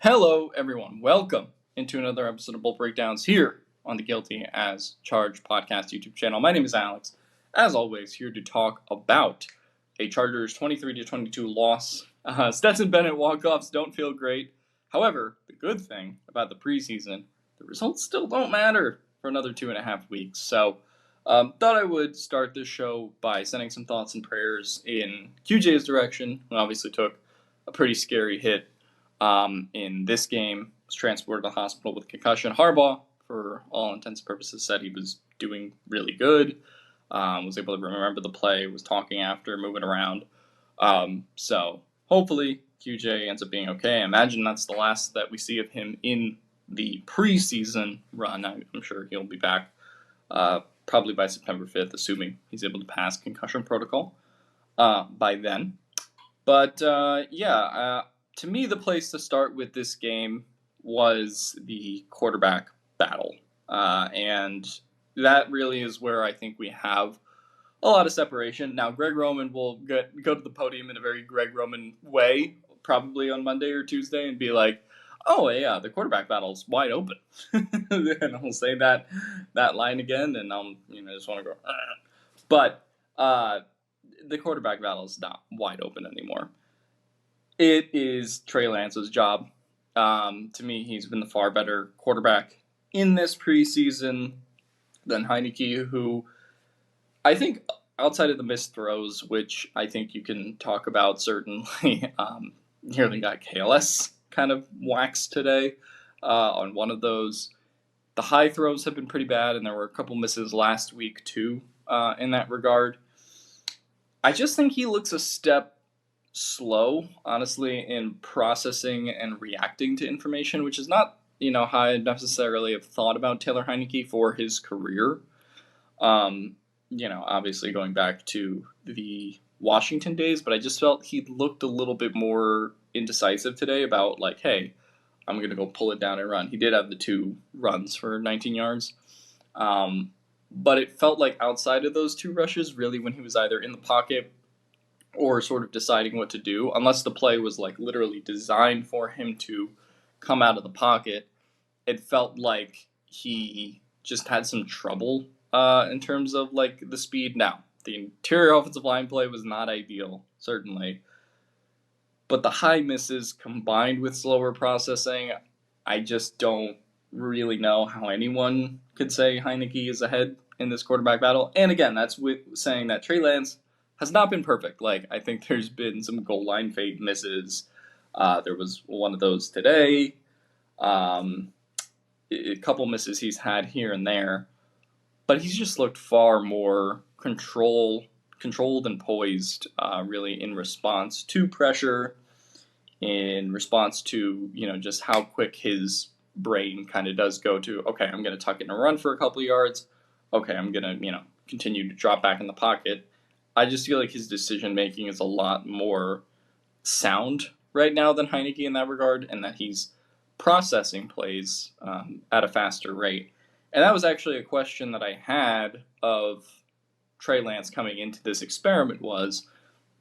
Hello, everyone. Welcome into another episode of Bolt Breakdowns here on the Guilty as Charged podcast YouTube channel. My name is Alex. As always, here to talk about a Chargers 23-22 loss. Stetson Bennett walk-offs don't feel great. However, the good thing about the preseason, the results still don't matter for another 2.5 weeks. So, thought I would start this show by sending some thoughts and prayers in QJ's direction, who obviously took a pretty scary hit in this game. Was transported to the hospital with concussion. Harbaugh, for all intents and purposes, said he was doing really good. Was able to remember the play, was talking after, moving around. So hopefully QJ ends up being okay. I imagine that's the last that we see of him in the preseason run. I'm sure he'll be back probably by September 5th, assuming he's able to pass concussion protocol by then. But to me, the place to start with this game was the quarterback battle. And that really is where I think we have a lot of separation. Now, Greg Roman will go to the podium in a very Greg Roman way, probably on Monday or Tuesday, and be like, oh, yeah, the quarterback battle's wide open. And I'll say that line again, and I'll just want to go, But the quarterback battle is not wide open anymore. It is Trey Lance's job. To me, he's been the far better quarterback in this preseason than Heinicke, who I think outside of the missed throws, which I think you can talk about certainly, nearly got KLS kind of waxed today on one of those. The high throws have been pretty bad, and there were a couple misses last week too in that regard. I just think he looks a step slow, honestly, in processing and reacting to information, which is not, how I necessarily have thought about Taylor Heinicke for his career. Obviously going back to the Washington days, but I just felt he looked a little bit more indecisive today about like, hey, I'm going to go pull it down and run. He did have the 2 runs for 19 yards. But it felt like outside of those 2 rushes, really when he was either in the pocket or sort of deciding what to do, unless the play was like literally designed for him to come out of the pocket, it felt like he just had some trouble in terms of like the speed. Now, the interior offensive line play was not ideal, certainly, but the high misses combined with slower processing, I just don't really know how anyone could say Heinicke is ahead in this quarterback battle. And again, that's with saying that Trey Lance has not been perfect. Like, I think there's been some goal line fade misses. There was one of those today. A couple misses he's had here and there. But he's just looked far more controlled and poised, really, in response to pressure, in response to, just how quick his brain kind of does go to, okay, I'm going to tuck in a run for a couple of yards. Okay, I'm going to, continue to drop back in the pocket. I just feel like his decision-making is a lot more sound right now than Heinicke in that regard, and that he's processing plays at a faster rate. And that was actually a question that I had of Trey Lance coming into this experiment was,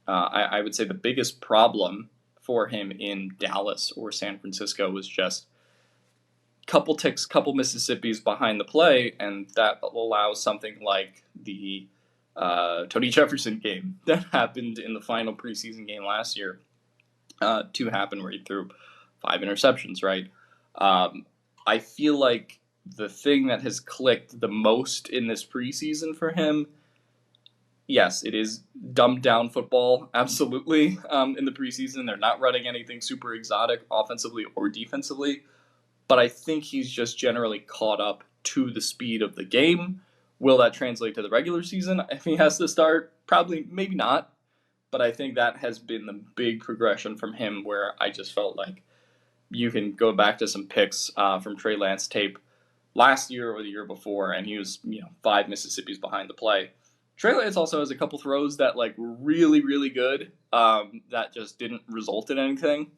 I would say the biggest problem for him in Dallas or San Francisco was just couple ticks, couple Mississippis behind the play, and that allows something like the Tony Jefferson game that happened in the final preseason game last year to happen, where he threw 5 interceptions, right? I feel like the thing that has clicked the most in this preseason for him, yes, it is dumbed down football, absolutely. In the preseason, they're not running anything super exotic offensively or defensively, but I think he's just generally caught up to the speed of the game. Will that translate to the regular season if he has to start? Probably, maybe not. But I think that has been the big progression from him, where I just felt like you can go back to some picks from Trey Lance tape last year or the year before, and he was 5 Mississippis behind the play. Trey Lance also has a couple throws that were really, really good that just didn't result in anything.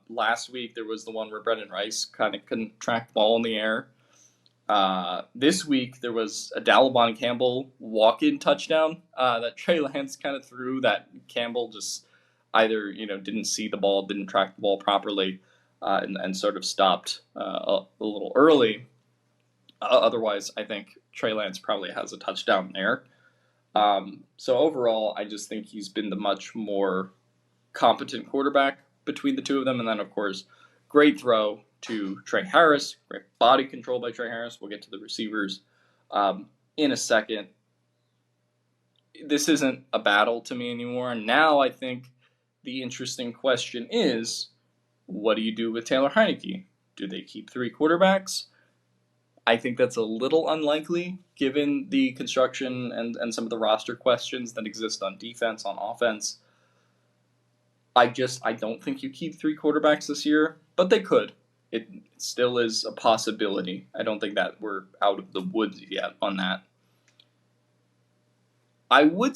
Last week there was the one where Brendan Rice kind of couldn't track the ball in the air. This week there was a Dalibon Campbell walk-in touchdown that Trey Lance kind of threw that Campbell just either didn't see the ball, didn't track the ball properly. and sort of stopped a little early. Otherwise, I think Trey Lance probably has a touchdown there. So overall, I just think he's been the much more competent quarterback between the two of them. And then, of course, great throw to Tre Harris, great body control by Tre Harris. We'll get to the receivers in a second. This isn't a battle to me anymore. And now I think the interesting question is, what do you do with Taylor Heinicke? Do they keep 3 quarterbacks? I think that's a little unlikely given the construction and some of the roster questions that exist on defense, on offense. I don't think you keep 3 quarterbacks this year, but they could. It still is a possibility. I don't think that we're out of the woods yet on that. I would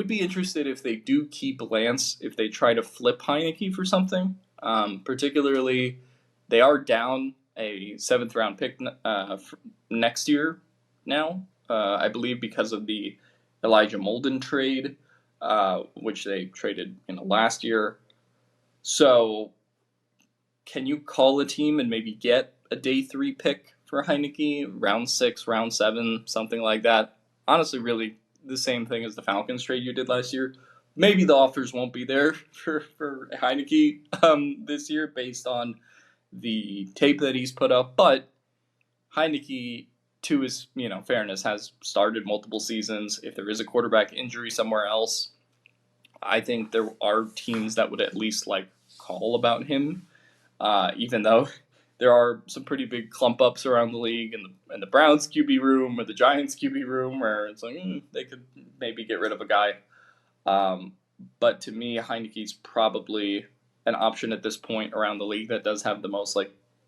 be interested if they do keep Lance, if they try to flip Heinicke for something. Particularly, they are down a 7th round pick next year now, I believe because of the Elijah Molden trade, which they traded in the last year. So can you call a team and maybe get a day 3 pick for Heinicke, round 6, round 7, something like that? Honestly, really the same thing as the Falcons trade you did last year. Maybe the offers won't be there for Heinicke this year based on the tape that he's put up, but Heinicke, to his fairness, has started multiple seasons. If there is a quarterback injury somewhere else, I think there are teams that would at least call about him, even though there are some pretty big clump ups around the league in the Browns QB room or the Giants QB room where it's they could maybe get rid of a guy. But to me, Heinicke's probably an option at this point around the league that does have the most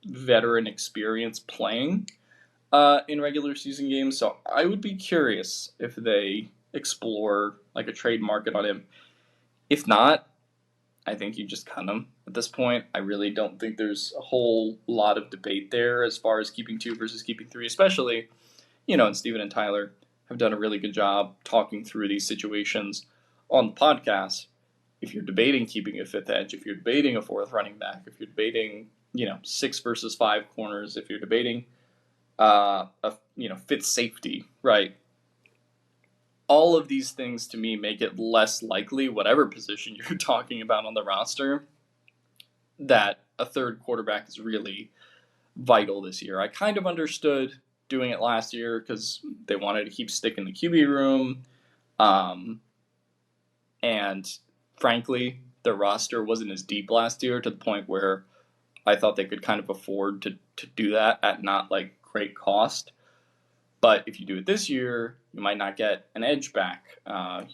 veteran experience playing in regular season games. So I would be curious if they explore a trade market on him. If not, I think you just cut him at this point. I really don't think there's a whole lot of debate there as far as keeping 2 versus keeping 3, especially, and Steven and Tyler have done a really good job talking through these situations on the podcast. If you're debating keeping a 5th edge, if you're debating a 4th running back, if you're debating, 6 versus 5 corners, if you're debating a 5th safety, right? All of these things to me make it less likely, whatever position you're talking about on the roster, that a 3rd quarterback is really vital this year. I kind of understood doing it last year because they wanted to keep sticking the QB room. And frankly, the roster wasn't as deep last year to the point where I thought they could kind of afford to do that at not great cost. But if you do it this year, you might not get an edge back, on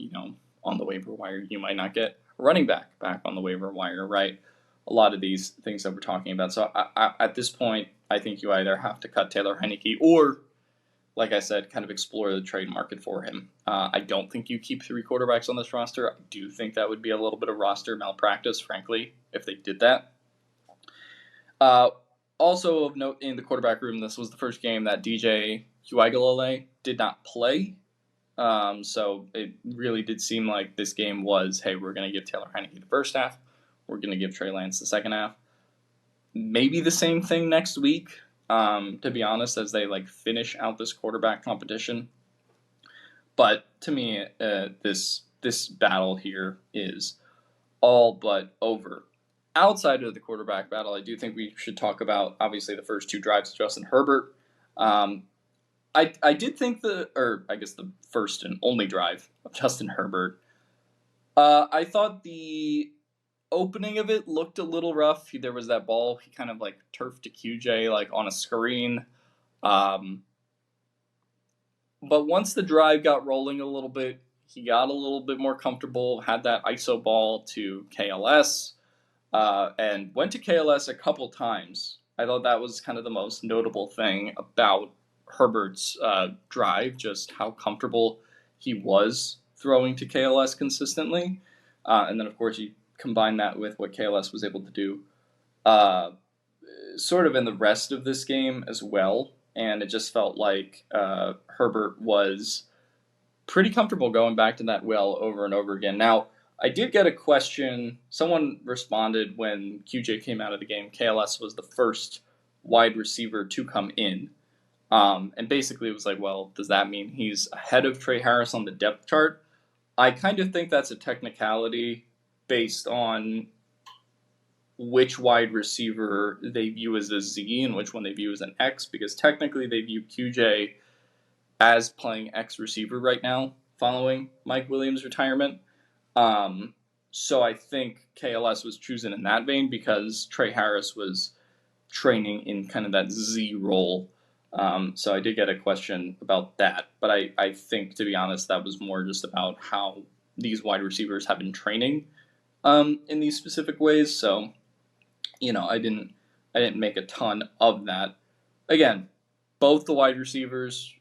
the waiver wire. You might not get a running back on the waiver wire, right? A lot of these things that we're talking about. So at this point, I think you either have to cut Taylor Heinicke or, like I said, kind of explore the trade market for him. I don't think you keep 3 quarterbacks on this roster. I do think that would be a little bit of roster malpractice, frankly, if they did that. Also of note in the quarterback room, this was the first game that DJ Uiagalelei did not play. So it really did seem like this game was, hey, we're going to give Taylor Heinicke the first half. We're going to give Trey Lance the second half. Maybe the same thing next week, to be honest, as they finish out this quarterback competition. But to me, this battle here is all but over. Outside of the quarterback battle, I do think we should talk about, obviously, the first 2 drives of Justin Herbert. I did think the first and only drive of Justin Herbert, I thought the opening of it looked a little rough. There was that ball, he kind of turfed to QJ on a screen. But once the drive got rolling a little bit, he got a little bit more comfortable, had that ISO ball to KLS, and went to KLS a couple times. I thought that was kind of the most notable thing about Herbert's drive, just how comfortable he was throwing to KLS consistently. And then, of course, you combine that with what KLS was able to do sort of in the rest of this game as well. And it just felt like Herbert was pretty comfortable going back to that well over and over again. Now, I did get a question. Someone responded when QJ came out of the game. KLS was the first wide receiver to come in. And basically it was like, well, does that mean he's ahead of Tre Harris on the depth chart? I kind of think that's a technicality based on which wide receiver they view as a Z and which one they view as an X, because technically they view QJ as playing X receiver right now following Mike Williams' retirement. So I think KLS was chosen in that vein because Tre Harris was training in kind of that Z role. So I did get a question about that, but I think, to be honest, that was more just about how these wide receivers have been training in these specific ways. So, I didn't make a ton of that. Again, both the wide receivers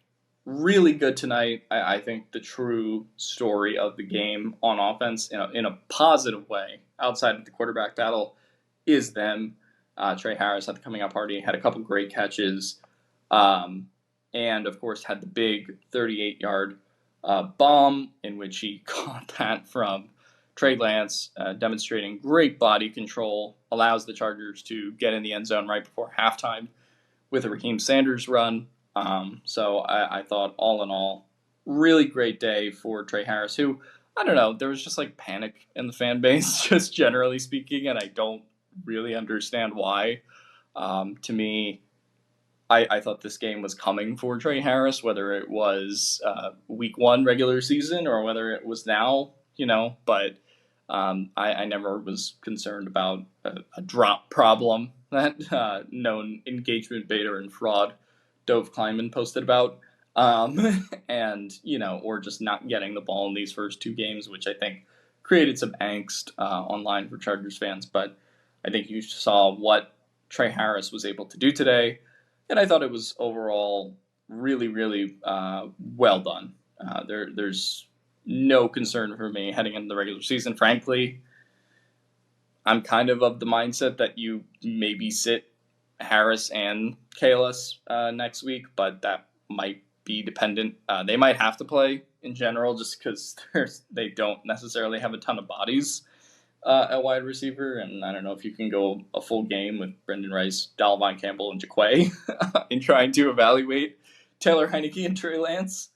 really good tonight. I think the true story of the game on offense in a positive way outside of the quarterback battle is them. Tre Harris at the coming out party had a couple great catches, and of course had the big 38-yard bomb in which he caught that from Trey Lance, demonstrating great body control, allows the Chargers to get in the end zone right before halftime with a Raheem Sanders run. So I thought, all in all, really great day for Tre Harris, who, I don't know, there was just like panic in the fan base, just generally speaking, and I don't really understand why. To me, I thought this game was coming for Tre Harris, whether it was week 1 regular season or whether it was now, but I never was concerned about a drop problem that known engagement beta and fraud Dove Kleinman posted about, and or just not getting the ball in these first 2 games, which I think created some angst online for Chargers fans. But I think you saw what Tre Harris was able to do today, and I thought it was overall really, really well done. There's no concern for me heading into the regular season. Frankly, I'm kind of the mindset that you maybe sit Harris and KLS next week, but that might be dependent. They might have to play in general just because they don't necessarily have a ton of bodies at wide receiver, and I don't know if you can go a full game with Brendan Rice, Dalvin Campbell, and Jaquay in trying to evaluate Taylor Heineke and Trey Lance.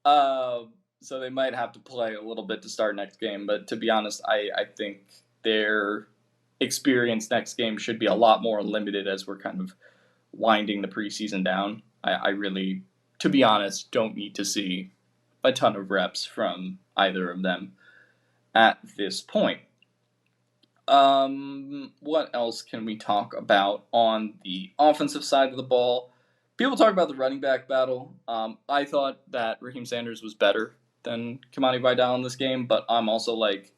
So they might have to play a little bit to start next game, but to be honest, I think their experience next game should be a lot more limited as we're kind of winding the preseason down. I really, to be honest, don't need to see a ton of reps from either of them at this point. What else can we talk about on the offensive side of the ball? People talk about the running back battle. I thought that Raheem Sanders was better than Kimani Vidal in this game, but I'm also like,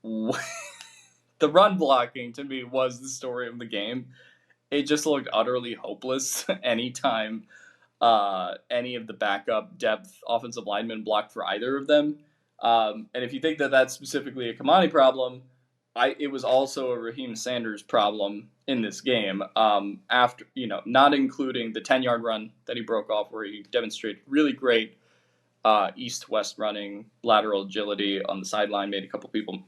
the run blocking to me was the story of the game. It just looked utterly hopeless anytime any of the backup depth offensive linemen blocked for either of them. And if you think that that's specifically a Kimani problem, it was also a Raheem Sanders problem in this game. After not including the 10-yard run that he broke off, where he demonstrated really great east-west running, lateral agility on the sideline, made a couple people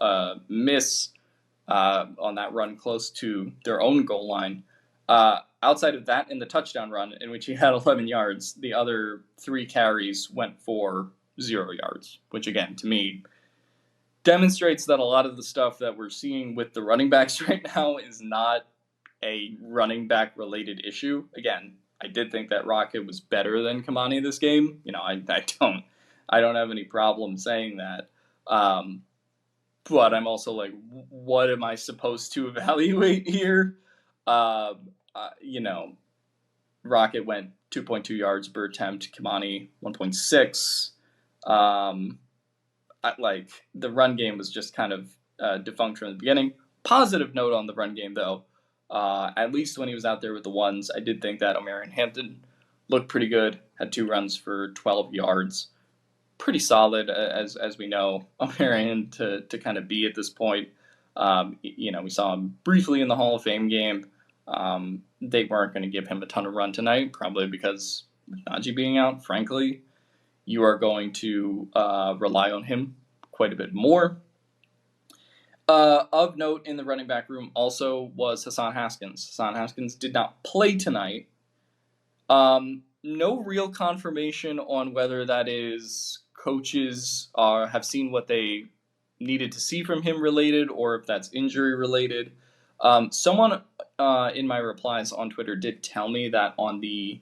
miss on that run close to their own goal line. Outside of that, in the touchdown run, in which he had 11 yards, the other 3 carries went for 0 yards, which again, to me, demonstrates that a lot of the stuff that we're seeing with the running backs right now is not a running back related issue. Again, I did think that Rocket was better than Kimani this game. I don't have any problem saying that. But I'm also like, what am I supposed to evaluate here? Rocket went 2.2 yards per attempt, Kimani 1.6. The run game was just kind of defunct from the beginning. Positive note on the run game, though. At least when he was out there with the ones, I did think that Omarion Hampton looked pretty good. Had 2 runs for 12 yards. Pretty solid, as we know, Omarion to kind of be at this point. We saw him briefly in the Hall of Fame game. They weren't going to give him a ton of run tonight, probably because with Najee being out, frankly, you are going to rely on him quite a bit more. Of note in the running back room also was Hassan Haskins. Hassan Haskins did not play tonight. No real confirmation on whether that is coaches have seen what they needed to see from him related or if that's injury related. Someone in my replies on Twitter did tell me that on the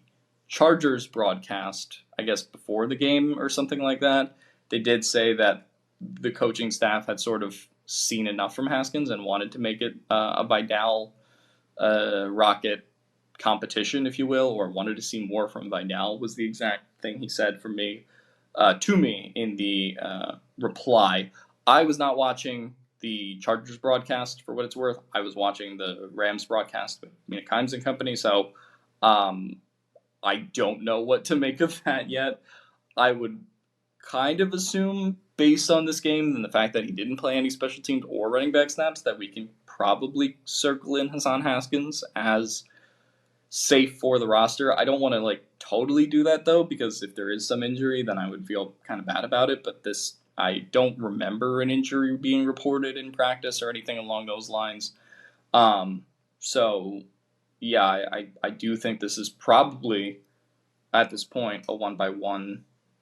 Chargers broadcast, I guess before the game or something like that, they did say that the coaching staff had sort of seen enough from Haskins and wanted to make it a Vidal-Rocket competition, if you will, or wanted to see more from Vidal was the exact thing he said to me in the reply. I was not watching the Chargers broadcast for what it's worth. I was watching the Rams broadcast with Mina Kimes and company, so I don't know what to make of that yet. I would kind of assume, based on this game and the fact that he didn't play any special teams or running back snaps, that we can probably circle in Hassan Haskins as safe for the roster. I don't want to totally do that though, because if there is some injury, then I would feel kind of bad about it. But I don't remember an injury being reported in practice or anything along those lines. So yeah, I do think this is probably at this point a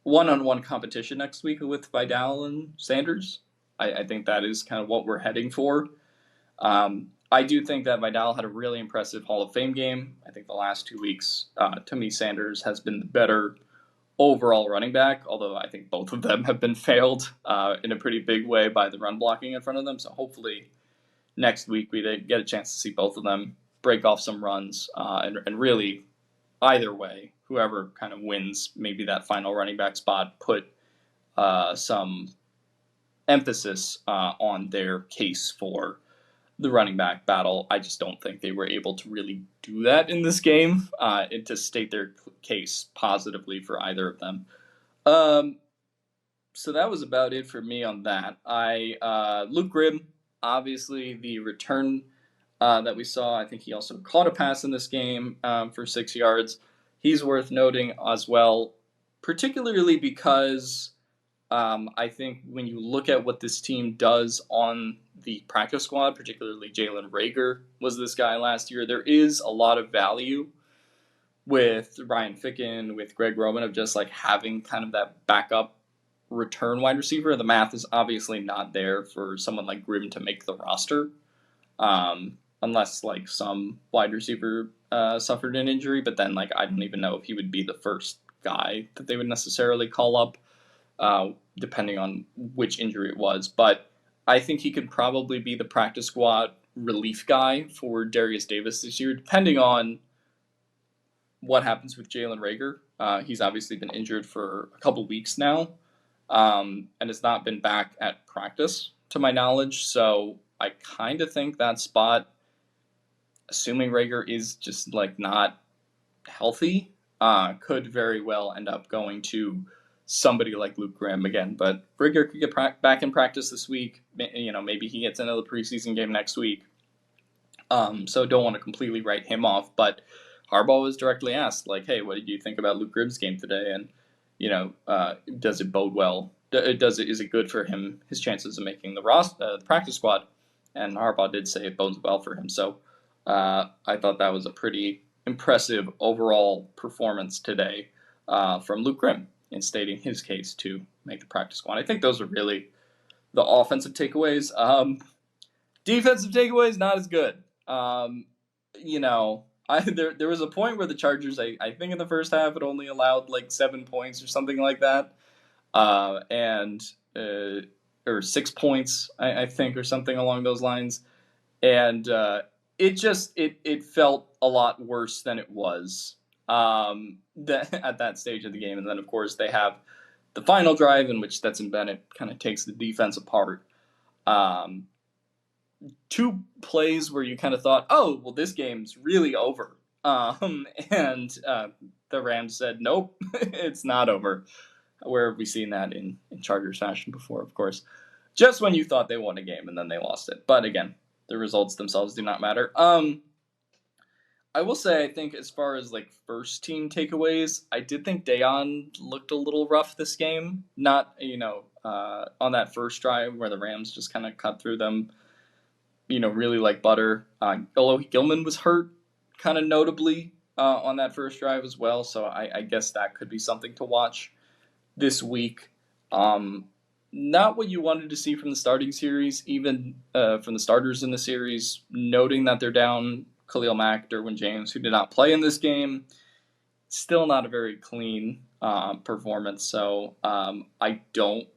one-on-one competition next week with Vidal and Sanders. I think that is kind of what we're heading for. I do think that Vidal had a really impressive Hall of Fame game. I think the last 2 weeks, to me, Sanders has been the better overall running back, although I think both of them have been failed in a pretty big way by the run blocking in front of them. So hopefully next week we get a chance to see both of them break off some runs and really, either way, whoever kind of wins maybe that final running back spot, put some emphasis on their case for the running back battle. I just don't think they were able to really do that in this game to state their case positively for either of them. So that was about it for me on that. Luke Grimm, obviously the return that we saw, I think he also caught a pass in this game for 6 yards. He's worth noting as well, particularly because I think when you look at what this team does on the practice squad, particularly Jalen Reagor was this guy last year, there is a lot of value with Ryan Ficken, with Greg Roman, of just having kind of that backup return wide receiver. The math is obviously not there for someone like Grimm to make the roster, unless some wide receiver suffered an injury, but then I don't even know if he would be the first guy that they would necessarily call up, depending on which injury it was. But I think he could probably be the practice squad relief guy for Darius Davis this year, depending on what happens with Jalen Reagor. He's obviously been injured for a couple weeks now, and has not been back at practice, to my knowledge. So I kind of think that spot, assuming Reagor is just not healthy, could very well end up going to somebody like Luke Grimm again. But Reagor could get back in practice this week. Maybe he gets another preseason game next week. So don't want to completely write him off. But Harbaugh was directly asked, hey, what did you think about Luke Grimm's game today? And does it bode well? Is it good for him, his chances of making the practice squad? And Harbaugh did say it bodes well for him. So I thought that was a pretty impressive overall performance today from Luke Grimm in stating his case to make the practice squad. I think those are really the offensive takeaways. Defensive takeaways, not as good. There was a point where the Chargers, I think in the first half, it only allowed 7 points or something like that, or 6 points, I think, or something along those lines, and it felt a lot worse than it was at that stage of the game. And then, of course, they have the final drive in which Stetson Bennett kind of takes the defense apart. 2 plays where you kind of thought, oh, well, this game's really over. And the Rams said, nope, it's not over. Where have we seen that in Chargers fashion before, of course? Just when you thought they won a game and then they lost it. But again, the results themselves do not matter. I will say, I think as far as like first team takeaways, I did think Dayon looked a little rough this game. Not, on that first drive where the Rams just kind of cut through them, really like butter. Although Gilman was hurt kind of notably on that first drive as well, so I guess that could be something to watch this week. Um, Not what you wanted to see from the starting series, even from the starters in the series, noting that they're down Khalil Mack, Derwin James, who did not play in this game. Still not a very clean performance, so I don't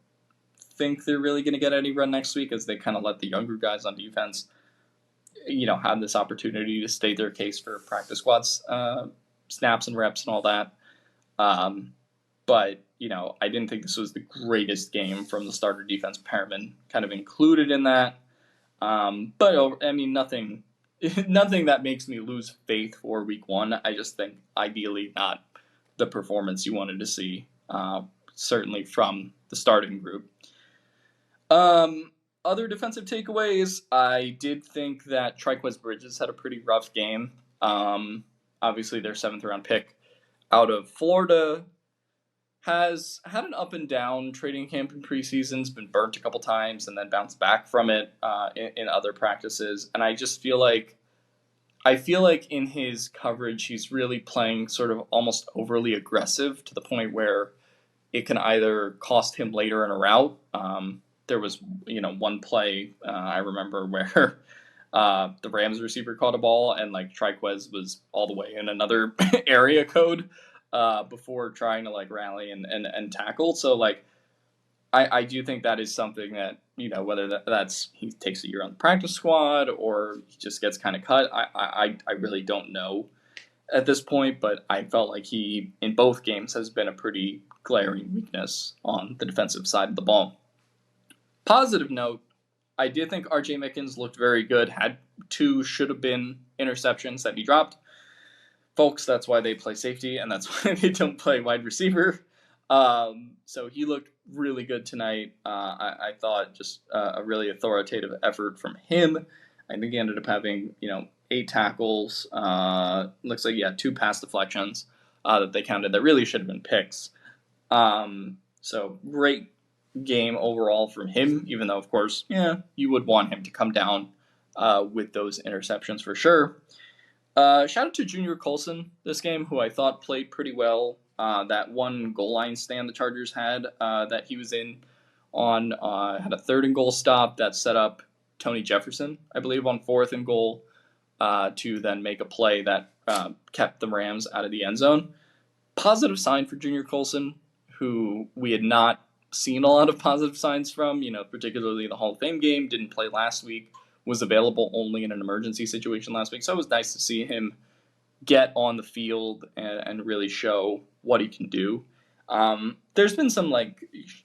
think they're really going to get any run next week as they kind of let the younger guys on defense, have this opportunity to state their case for practice squads, snaps and reps and all that. But, I didn't think this was the greatest game from the starter defense. Perriman kind of included in that. But, I mean, nothing that makes me lose faith for week one. I just think ideally not the performance you wanted to see, certainly from the starting group. Other defensive takeaways, I did think that Triquez Bridges had a pretty rough game. Obviously, their 7th round pick out of Florida has had an up and down training camp in preseason's been burnt a couple times and then bounced back from it in other practices. And I just feel like in his coverage, he's really playing sort of almost overly aggressive to the point where it can either cost him later in a route. There was, one play I remember where the Rams receiver caught a ball and like Triquez was all the way in another area code before trying to like rally and tackle. So like I do think that is something that, whether that's he takes a year on the practice squad or he just gets kind of cut, I really don't know at this point, but I felt like he, in both games, has been a pretty glaring weakness on the defensive side of the ball. Positive note, I did think R.J. Mickens looked very good, had 2 should-have-been interceptions that he dropped. Folks, that's why they play safety, and that's why they don't play wide receiver. So he looked really good tonight. I thought just a really authoritative effort from him. I think he ended up having, 8 tackles. Looks like, 2 pass deflections that they counted that really should have been picks. So great game overall from him, even though, of course, you would want him to come down with those interceptions for sure. Shout out to Junior Colson this game, who I thought played pretty well. That one goal line stand the Chargers had that he was in on had a 3rd and goal stop that set up Tony Jefferson, I believe, on 4th and goal to then make a play that kept the Rams out of the end zone. Positive sign for Junior Colson, who we had not seen a lot of positive signs from, particularly the Hall of Fame game, didn't play last week, was available only in an emergency situation last week. So it was nice to see him get on the field and really show what he can do. There's been some,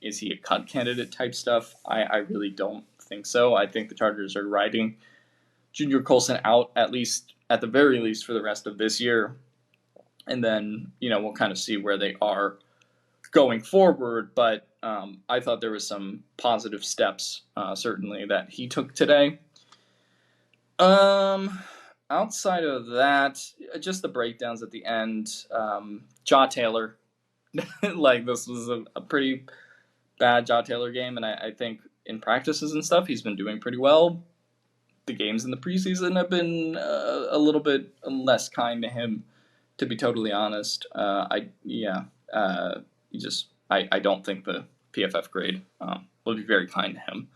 is he a cut candidate type stuff? I really don't think so. I think the Chargers are riding Junior Colson out, at the very least, for the rest of this year. And then, we'll kind of see where they are going forward. But I thought there was some positive steps, certainly, that he took today. Outside of that, just the breakdowns at the end. Jaw Taylor, this was a pretty bad Jaw Taylor game, and I think in practices and stuff, he's been doing pretty well. The games in the preseason have been a little bit less kind to him, to be totally honest. I don't think the PFF grade will be very kind to him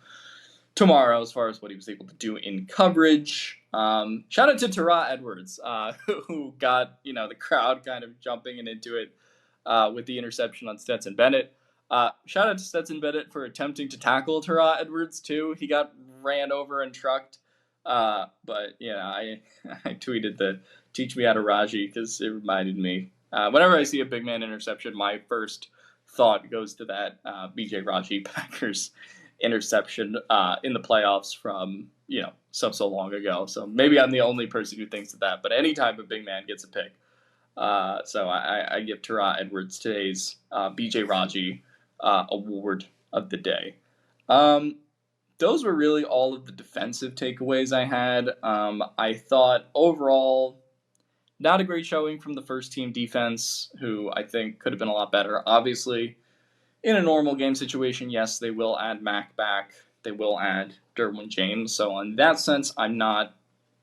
tomorrow as far as what he was able to do in coverage. Shout out to Tara Edwards, who got, the crowd kind of jumping and into it with the interception on Stetson Bennett. Shout out to Stetson Bennett for attempting to tackle Tara Edwards, too. He got ran over and trucked. But, I tweeted the teach me how to Raji because it reminded me. Whenever I see a big man interception, my first thought goes to that BJ Raji Packers interception in the playoffs from, so long ago. So maybe I'm the only person who thinks of that. But anytime a big man gets a pick. So I give Tara Edwards today's BJ Raji award of the day. Those were really all of the defensive takeaways I had. I thought overall Not a great showing from the first team defense, who I think could have been a lot better. Obviously, in a normal game situation, yes, they will add Mac back. They will add Derwin James. So in that sense, I'm not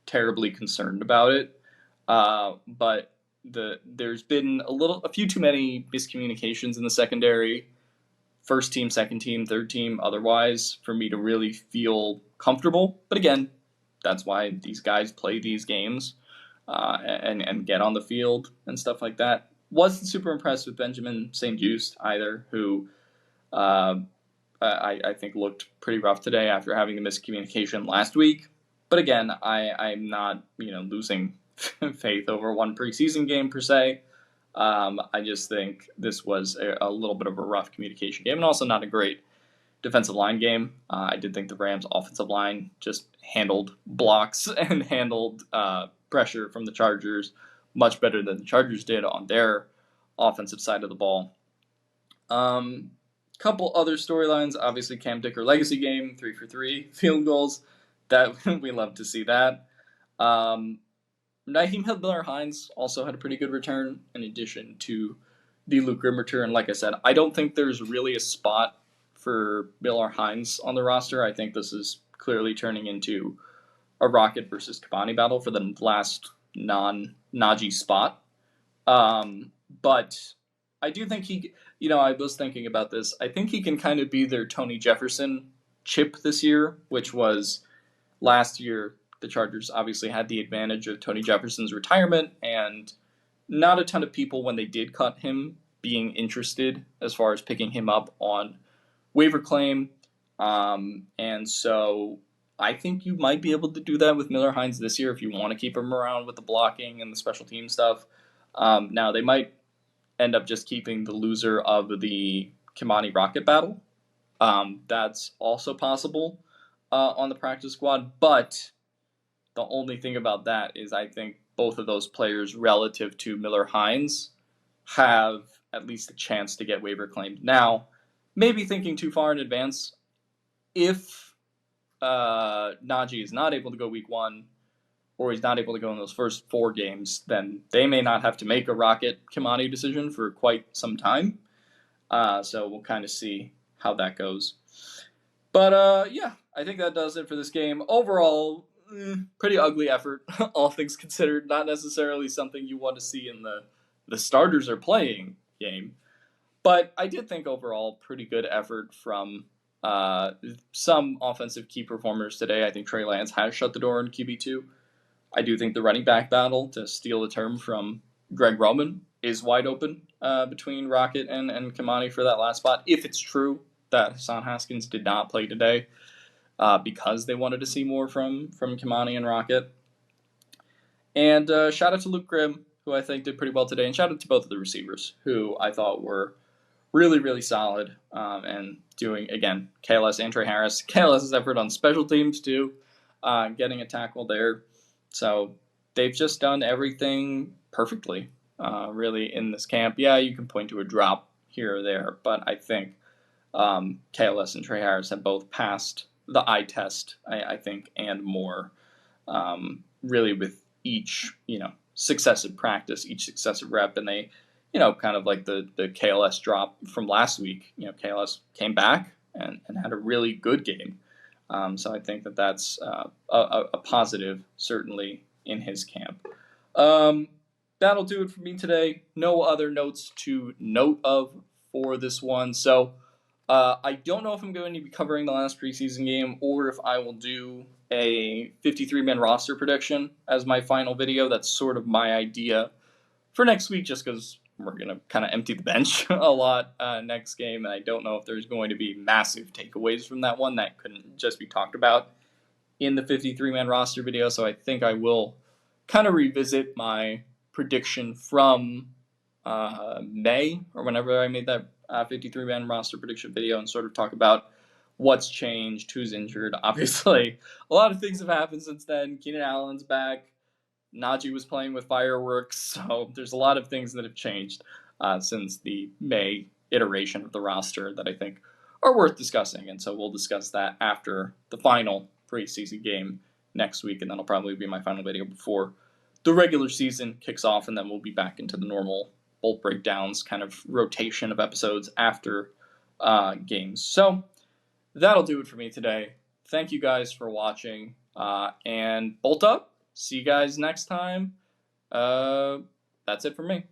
terribly concerned about it. But there's been a few too many miscommunications in the secondary, first team, second team, third team, otherwise, for me to really feel comfortable. But again, that's why these guys play these games and get on the field and stuff like that. Wasn't super impressed with Benjamin St-Juste either, who I think looked pretty rough today after having the miscommunication last week. But again, I'm not losing faith over one preseason game per se. I just think this was a little bit of a rough communication game, and also not a great defensive line game. I did think the Rams' offensive line just handled blocks and handled pressure from the Chargers much better than the Chargers did on their offensive side of the ball. Couple other storylines. Obviously, Cam Dicker legacy game, 3 for 3 field goals. That we love to see that. Nyheim Miller-Hines also had a pretty good return in addition to the Luke Grimm return. Like I said, I don't think there's really a spot for Miller-Hines on the roster. I think this is clearly turning into a Rocket versus Kabani battle for the last non-Najee spot. But I do think I was thinking about this. I think he can kind of be their Tony Jefferson chip this year, which was last year. The Chargers obviously had the advantage of Tony Jefferson's retirement, and not a ton of people, when they did cut him, being interested as far as picking him up on waiver claim. And so I think you might be able to do that with Miller-Hines this year if you want to keep him around with the blocking and the special team stuff. Now, they might end up just keeping the loser of the Kimani Rocket battle. That's also possible on the practice squad, but the only thing about that is I think both of those players relative to Miller-Hines have at least a chance to get waiver claimed. Now, maybe thinking too far in advance, if Najee is not able to go week 1 or he's not able to go in those first 4 games, then they may not have to make a Rocket Kimani decision for quite some time. So we'll kind of see how that goes. But yeah, I think that does it for this game. Overall, pretty ugly effort, all things considered. Not necessarily something you want to see in the starters are playing game. But I did think overall pretty good effort from some offensive key performers today. I think Trey Lance has shut the door in QB2. I do think the running back battle, to steal a term from Greg Roman, is wide open between Rocket and Kimani for that last spot. If it's true that Hassan Haskins did not play today, because they wanted to see more from Kimani and Rocket. And shout out to Luke Grimm, who I think did pretty well today, and shout out to both of the receivers, who I thought were really, really solid, and doing, again, KLS and Tre Harris. KLS's effort on special teams, too, getting a tackle there. So they've just done everything perfectly, really, in this camp. Yeah, you can point to a drop here or there, but I think KLS and Tre Harris have both passed the eye test, I think, and more, really with each, successive practice, each successive rep, and they, kind of like the KLS drop from last week, KLS came back and had a really good game. So I think that's a positive, certainly, in his camp. That'll do it for me today. No other notes to note of for this one. So I don't know if I'm going to be covering the last preseason game or if I will do a 53-man roster prediction as my final video. That's sort of my idea for next week, just because we're going to kind of empty the bench a lot next game, and I don't know if there's going to be massive takeaways from that one that couldn't just be talked about in the 53-man roster video. So I think I will kind of revisit my prediction from May, or whenever I made that 53-man roster prediction video, and sort of talk about what's changed, who's injured. Obviously, a lot of things have happened since then. Keenan Allen's back. Najee was playing with fireworks, so there's a lot of things that have changed since the May iteration of the roster that I think are worth discussing, and so we'll discuss that after the final preseason game next week, and that'll probably be my final video before the regular season kicks off, and then we'll be back into the normal bolt breakdowns kind of rotation of episodes after games. So that'll do it for me today. Thank you guys for watching, and bolt up. See you guys next time. That's it for me.